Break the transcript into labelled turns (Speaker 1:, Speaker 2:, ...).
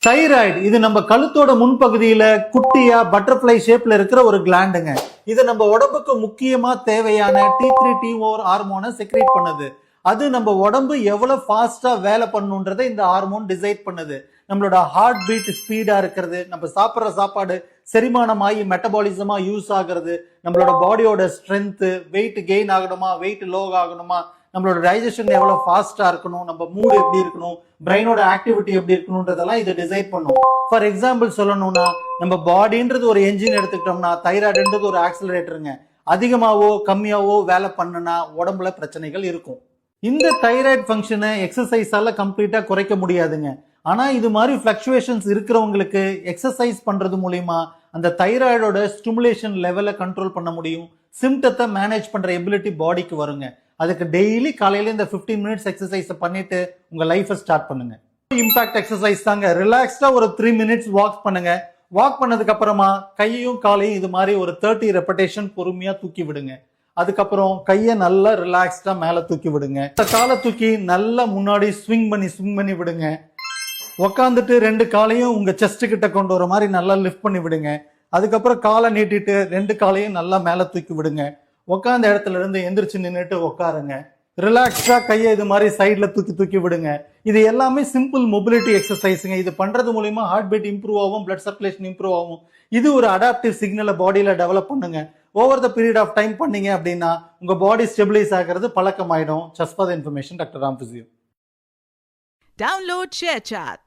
Speaker 1: Thyroid இது நம்ம கழுத்தோட முன்பகுதியில குட்டியா பட்டர்ஃபிளை ஷேப்ல இருக்கிற ஒரு கிளாண்டுங்க. இது நம்ம உடம்புக்கு முக்கியமா தேவையான T3 T4 ஹார்மோனை செக்ரேட் பண்ணுது. அது நம்ம உடம்பு எவ்வளவு ஃபாஸ்டா வேலை பண்ணுன்றதை இந்த ஹார்மோன் டிசைட் பண்ணுது. நம்மளோட ஹார்ட் பீட் ஸ்பீடா இருக்கிறது, நம்ம சாப்பிட்ற சாப்பாடு செரிமானமாகி மெட்டபாலிசமா யூஸ் ஆகுறது, நம்மளோட பாடியோட ஸ்ட்ரென்த், வெயிட் கெயின் ஆகணுமா வெயிட் லோ ஆகணுமா, நம்மளோட டைஜஷன் எவ்வளவு ஃபாஸ்டா இருக்கணும், நம்ம மூட் எப்படி இருக்கணும், பிரெயினோட ஆக்டிவிட்டி எப்படி இருக்கணும்ன்றதெல்லாம் இது டிசைட் பண்ணும். ஃபார் எக்ஸாம்பிள் சொல்லணும்னா, நம்ம பாடின்றது ஒரு என்ஜின் எடுத்துக்கிட்டோம்னா தைராய்டுன்றது ஒரு ஆக்சிலரேட்டருங்க. அதிகமாவோ கம்மியாவோ வேலை பண்ணுனா உடம்புல பிரச்சனைகள் இருக்கும். இந்த தைராய்டு ஃபங்க்ஷனை எக்ஸசைஸால கம்ப்ளீட்டா குறைக்க முடியாதுங்க. ஆனா இது மாதிரி ஃபிளக்சுவேஷன்ஸ் இருக்கிறவங்களுக்கு எக்ஸசைஸ் பண்றது மூலியமா அந்த தைராய்டோட ஸ்டிமுலேஷன் லெவலை கண்ட்ரோல் பண்ண முடியும். சிம்டத்தை மேனேஜ் பண்ற எபிலிட்டி பாடிக்கு வருங்க. அதுக்கு டெய்லி காலையில இந்த 15 மினிட்ஸ் எக்ஸசைஸ் பண்ணிட்டு உங்க லைஃபை ஸ்டார்ட் பண்ணுங்க. இம்பாக்ட் எக்ஸசைஸ் தாங்க. ரிலாக்ஸ்டா ஒரு 3 மினிட்ஸ் வாக் பண்ணுங்க. வாக் பண்ணதுக்கு அப்புறமா கையையும் காலையும் இது மாதிரி ஒரு 30 ரெப்படேஷன் பொறுமையா தூக்கி விடுங்க. அதுக்கப்புறம் கையை நல்லா ரிலாக்ஸ்டா மேல தூக்கி விடுங்க. காலை தூக்கி நல்லா முன்னாடி ஸ்விங் பண்ணி விடுங்க. உக்காந்துட்டு 2 காலையும் உங்க செஸ்ட் கிட்ட கொண்டு வர மாதிரி நல்லா லிஃப்ட் பண்ணி விடுங்க. அதுக்கப்புறம் காலை நீட்டிட்டு 2 காலையும் நல்லா மேல தூக்கி விடுங்க. உக்காந்த இடத்துல இருந்து எந்திரிச்சு நின்றுட்டு உட்காருங்க. ரிலாக்ஸ்டா கையை இது மாதிரி சைட்ல தூக்கி விடுங்க. இது எல்லாமே சிம்பிள் மொபிலிட்டி எக்ஸசைஸுங்க. இது பண்றது மூலியமா ஹார்ட் பீட் இம்ப்ரூவ் ஆகும், பிளட் சர்க்குலேஷன் இம்ப்ரூவ் ஆகும். இது ஒரு அடாப்டிவ் சிக்னலை பாடியில டெவலப் பண்ணுங்க. Over the period of time பண்ணீங்க அப்படின்னா உங்க பாடி ஸ்டெபிலைஸ் ஆகிறது பழக்கமாயிடும். Just for the information, doctor Ram physio.
Speaker 2: Download ShareChat.